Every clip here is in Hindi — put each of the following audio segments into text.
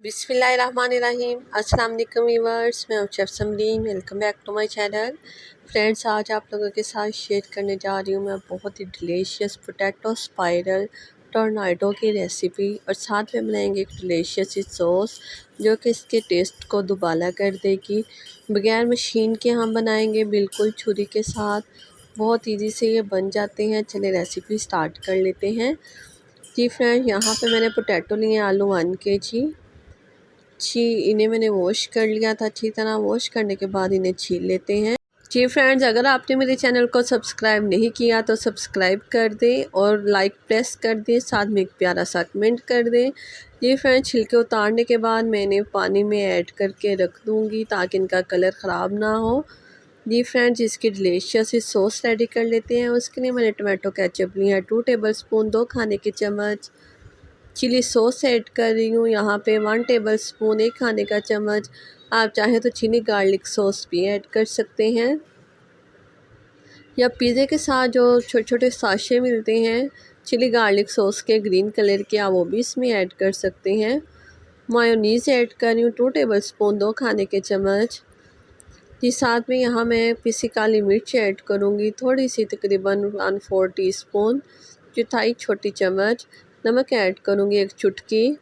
बिस्मिल्लाहिर्रहमानिर्रहीम। अस्सलाम वालेकुम व्यूअर्स, मैं हूं chef Samreen. Welcome back to my channel. Friends, आज आप लोगों के साथ शेयर करने जा रही हूं मैं बहुत ही डिलीशियस पोटैटो स्पाइरल टोर्नाडो की रेसिपी, और साथ में बनाएंगे एक डिलीशियस सी सॉस जो कि इसके टेस्ट को दुबाला कर देगी। बगैर मशीन के हम बनाएंगे, बिल्कुल छुरी के साथ। बहुत ईजी से ये बन जाते हैं। चलिए रेसिपी स्टार्ट कर लेते हैं। जी फ्रेंड्स, यहाँ पे मैंने पोटैटो लिए आलू 1 kg। इन्हें मैंने वॉश कर लिया था। अच्छी तरह वॉश करने के बाद इन्हें छील लेते हैं। जी फ्रेंड्स, अगर आपने मेरे चैनल को सब्सक्राइब नहीं किया तो सब्सक्राइब कर दें और लाइक प्रेस कर दें, साथ में एक प्यारा सा कमेंट कर दें। जी फ्रेंड्स, छिलके उतारने के बाद मैं इन्हें पानी में ऐड करके रख दूँगी ताकि इनका कलर ख़राब ना हो। जी फ्रेंड्स, इसकी डिलीशियस सी सॉस रेडी कर लेते हैं। उसके लिए मैंने टमाटो केचप लिया है 2 टेबलस्पून, 2 खाने के चम्मच। चिली सॉस ऐड कर रही हूँ यहाँ पे 1 टेबलस्पून, 1 खाने का चम्मच। आप चाहें तो चिली गार्लिक सॉस भी ऐड कर सकते हैं, या पिज़्ज़े के साथ जो छोटे छोटे साशे मिलते हैं चिली गार्लिक सॉस के ग्रीन कलर के, आप वो भी इसमें ऐड कर सकते हैं। मायोनीज़ ऐड कर रही हूँ 2 टेबलस्पून, 2 खाने के चम्मच। जी, साथ में यहाँ मैं पिसी काली मिर्च ऐड करूँगी थोड़ी सी, तकरीबन 1/4 टीस्पून, चौथाई छोटी चम्मच। नमक ऐड करूँगी 1 चुटकी।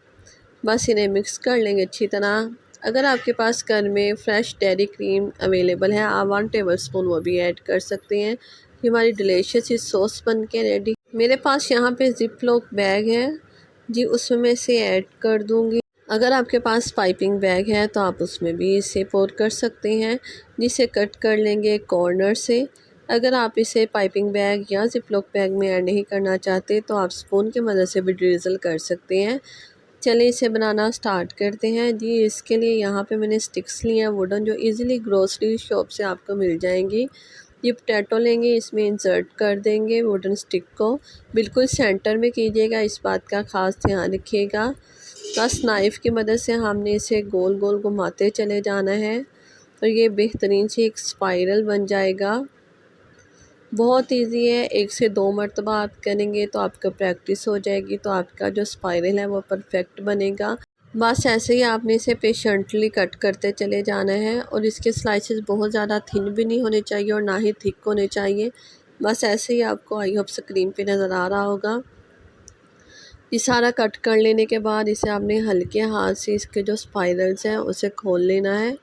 बस इन्हें मिक्स कर लेंगे अच्छी तरह। अगर आपके पास घर में फ्रेश डेयरी क्रीम अवेलेबल है, आप 1 टेबलस्पून वो भी ऐड कर सकते हैं। ये हमारी डिलीशियस सी सॉस बन के रेडी। मेरे पास यहाँ पे जिप लॉक बैग है जी, उसमें मैं इसे ऐड कर दूँगी। अगर आपके पास पाइपिंग बैग है तो आप उसमें भी इसे पोर कर सकते हैं, जिसे कट कर लेंगे कॉर्नर से। अगर आप इसे पाइपिंग बैग या जिप लॉक बैग में ऐड नहीं करना चाहते तो आप स्पून की मदद से भी ड्रिज़ल कर सकते हैं। चलिए इसे बनाना स्टार्ट करते हैं। जी, इसके लिए यहाँ पे मैंने स्टिक्स लिए हैं वुडन, जो इजीली ग्रोसरी शॉप से आपको मिल जाएंगी। ये पोटैटो लेंगे, इसमें इंसर्ट कर देंगे वुडन स्टिक को। बिल्कुल सेंटर में कीजिएगा, इस बात का ख़ास ध्यान रखिएगा। बस नाइफ़ की मदद से हमने इसे गोल गोल घुमाते चले जाना है, और ये बेहतरीन सी एक स्पाइरल बन जाएगा। बहुत इजी है, 1 से 2 मरतबा आप करेंगे तो आपका प्रैक्टिस हो जाएगी, तो आपका जो स्पाइरल है वो परफेक्ट बनेगा। बस ऐसे ही आपने इसे पेशेंटली कट करते चले जाना है, और इसके स्लाइसेस बहुत ज़्यादा थिन भी नहीं होने चाहिए और ना ही थिक होने चाहिए। बस ऐसे ही आपको आई होप स्क्रीन पे नज़र आ रहा होगा। ये सारा कट कर लेने के बाद इसे आपने हल्के हाथ से इसके जो स्पाइरल्स हैं उसे खोल लेना है,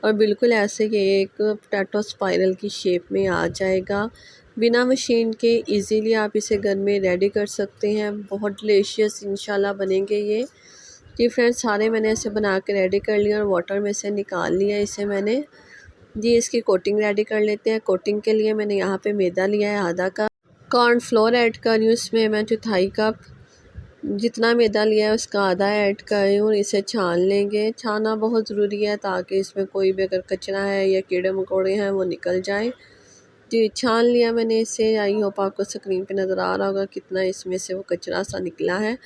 और बिल्कुल ऐसे ये एक पोटैटो स्पाइरल की शेप में आ जाएगा। बिना मशीन के इजीली आप इसे घर में रेडी कर सकते हैं। बहुत डिलीशियस इंशाल्लाह बनेंगे ये। जी फ्रेंड्स, सारे मैंने ऐसे बना के रेडी कर लिया और वाटर में से निकाल लिया इसे मैंने। जी, इसकी कोटिंग रेडी कर लेते हैं। कोटिंग के लिए मैंने यहाँ पे मैदा लिया है आधा कप। कॉर्नफ्लोर ऐड कर रही हूँ इसमें मैं 1/4 कप। जितना मैदा लिया है उसका आधा ऐड कर रही हूँ, और इसे छान लेंगे। छाना बहुत ज़रूरी है ताकि इसमें कोई भी अगर कचरा है या कीड़े मकोड़े हैं वो निकल जाए। जी, छान लिया मैंने इसे। आई होप आपको स्क्रीन पे नज़र आ रहा होगा कितना इसमें से वो कचरा सा निकला है।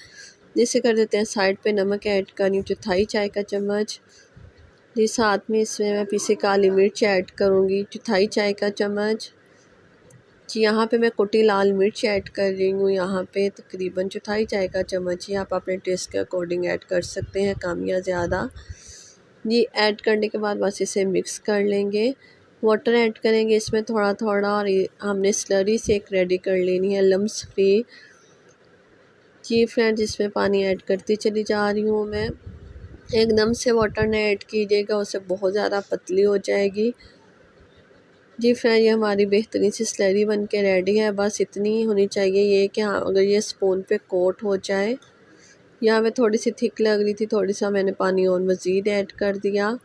जिसे कर देते हैं साइड पे। नमक ऐड कर रही हूँ 1/4 चाय का चम्मच। जी, साथ में इसमें मैं पिसी काली मिर्च ऐड करूँगी 1/4 चाय का चम्मच। जी, यहाँ पे मैं कुटी लाल मिर्च ऐड कर रही हूँ यहाँ पे तकरीबन 1/4 चाय का चम्मच ही। आप अपने टेस्ट के अकॉर्डिंग ऐड कर सकते हैं, कम या ज़्यादा। ये ऐड करने के बाद बस इसे मिक्स कर लेंगे। वाटर ऐड करेंगे इसमें थोड़ा थोड़ा, और ये हमने स्लरी से एक रेडी कर लेनी है लम्स फ्री। जी फ्रेंड्स, इसमें पानी ऐड करती चली जा रही हूँ मैं। एकदम से वाटर न ऐड कीजिएगा, उससे बहुत ज़्यादा पतली हो जाएगी। जी फ्रेंड, ये हमारी बेहतरीन सी स्लरी बन के रेडी है। बस इतनी ही होनी चाहिए ये कि हाँ, अगर ये स्पून पे कोट हो जाए। यहाँ पे थोड़ी सी थिक लग रही थी, थोड़ी सा मैंने पानी और मज़ीद ऐड कर दिया।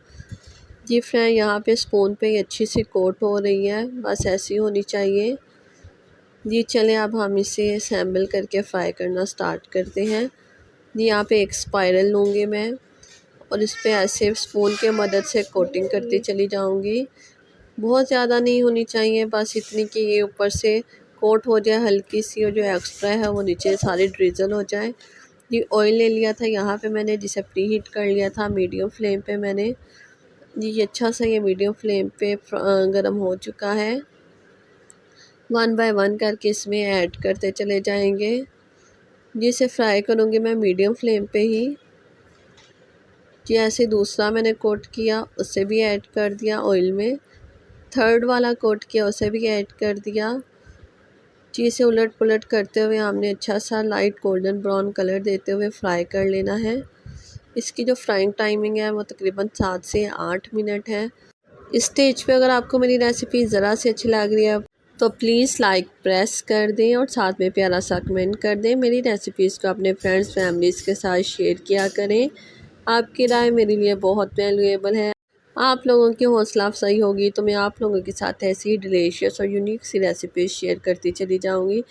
जी फ्रेंड, यहाँ पे स्पून पे ये अच्छी सी कोट हो रही है, बस ऐसी होनी चाहिए। जी चलें, अब हम इसे असेंबल करके फ्राई करना स्टार्ट करते हैं। जी, यहाँ पे एक स्पाइरल लूँगी मैं, और इस पर ऐसे स्पून के मदद से कोटिंग करती चली जाऊँगी। बहुत ज़्यादा नहीं होनी चाहिए, बस इतनी कि ये ऊपर से कोट हो जाए हल्की सी, और जो एक्स्ट्रा है वो नीचे सारी ड्रिजल हो जाए। ये ऑयल ले लिया था यहाँ पे मैंने, जिसे प्री हीट कर लिया था मीडियम फ्लेम पे मैंने। ये अच्छा सा ये मीडियम फ्लेम पे गर्म हो चुका है। 1 बाय 1 करके इसमें ऐड करते चले जाएंगे। जिसे फ्राई करूँगी मैं मीडियम फ्लेम पे ही। जी ऐसे दूसरा मैंने कोट किया, उसे भी ऐड कर दिया ऑयल में। थर्ड वाला कोट किया, उसे भी ऐड कर दिया। जी इसे उलट पुलट करते हुए हमने अच्छा सा लाइट गोल्डन ब्राउन कलर देते हुए फ्राई कर लेना है। इसकी जो फ्राइंग टाइमिंग है वो तकरीबन 7 से 8 मिनट है। इस स्टेज पे अगर आपको मेरी रेसिपी ज़रा सी अच्छी लग रही है तो प्लीज़ लाइक प्रेस कर दें और साथ में प्यारा सा कमेंट कर दें। मेरी रेसिपीज़ को अपने फ्रेंड्स फैमिलीज़ के साथ शेयर किया करें। आपकी राय मेरे लिए बहुत वैल्यूएबल है। आप लोगों की हौसला अफजाई होगी तो मैं आप लोगों के साथ ऐसी ही डिलीशियस और यूनिक सी रेसिपीज़ शेयर करती चली जाऊंगी।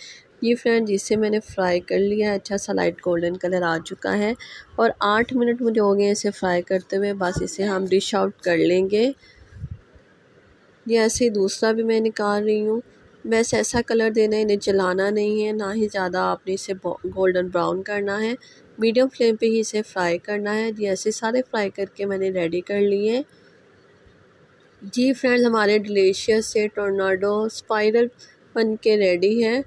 ये फ्रेंड जिसे मैंने फ्राई कर लिया है, अच्छा सा लाइट गोल्डन कलर आ चुका है और 8 मिनट मुझे हो गए इसे फ्राई करते हुए। बस इसे हम डिश आउट कर लेंगे। ये ऐसे ही दूसरा भी मैं निकाल रही हूँ। बस ऐसा कलर देना है, इन्हें जलाना नहीं है, ना ही ज़्यादा आपने इसे गोल्डन ब्राउन करना है। मीडियम फ्लेम पे ही इसे फ्राई करना है। जी ऐसे सारे फ्राई करके मैंने रेडी कर लिए। जी फ्रेंड्स हमारे डिलीशियस से टोर्नाडो स्पाइरल बन के रेडी है।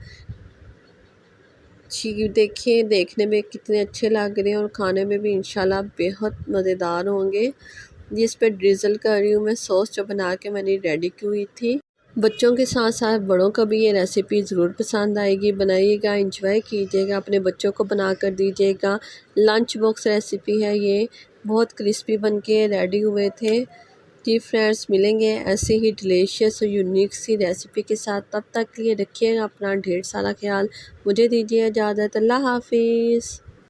जी देखिए देखने में कितने अच्छे लग रहे हैं और खाने में भी इंशाल्लाह बेहद मज़ेदार होंगे। जिस पे ड्रिज़ल कर रही हूँ मैं सॉस जो बना के मैंने रेडी की हुई थी। बच्चों के साथ साथ बड़ों को भी ये रेसिपी ज़रूर पसंद आएगी। बनाइएगा, एंजॉय कीजिएगा, अपने बच्चों को बना कर दीजिएगा। लंच बॉक्स रेसिपी है ये, बहुत क्रिस्पी बन के रेडी हुए थे। जी फ्रेंड्स मिलेंगे ऐसे ही डिलीशियस और यूनिक सी रेसिपी के साथ। तब तक के लिए रखिएगा अपना ढेर सारा ख्याल। मुझे दीजिए इजाज़त। अल्लाह हाफिज़।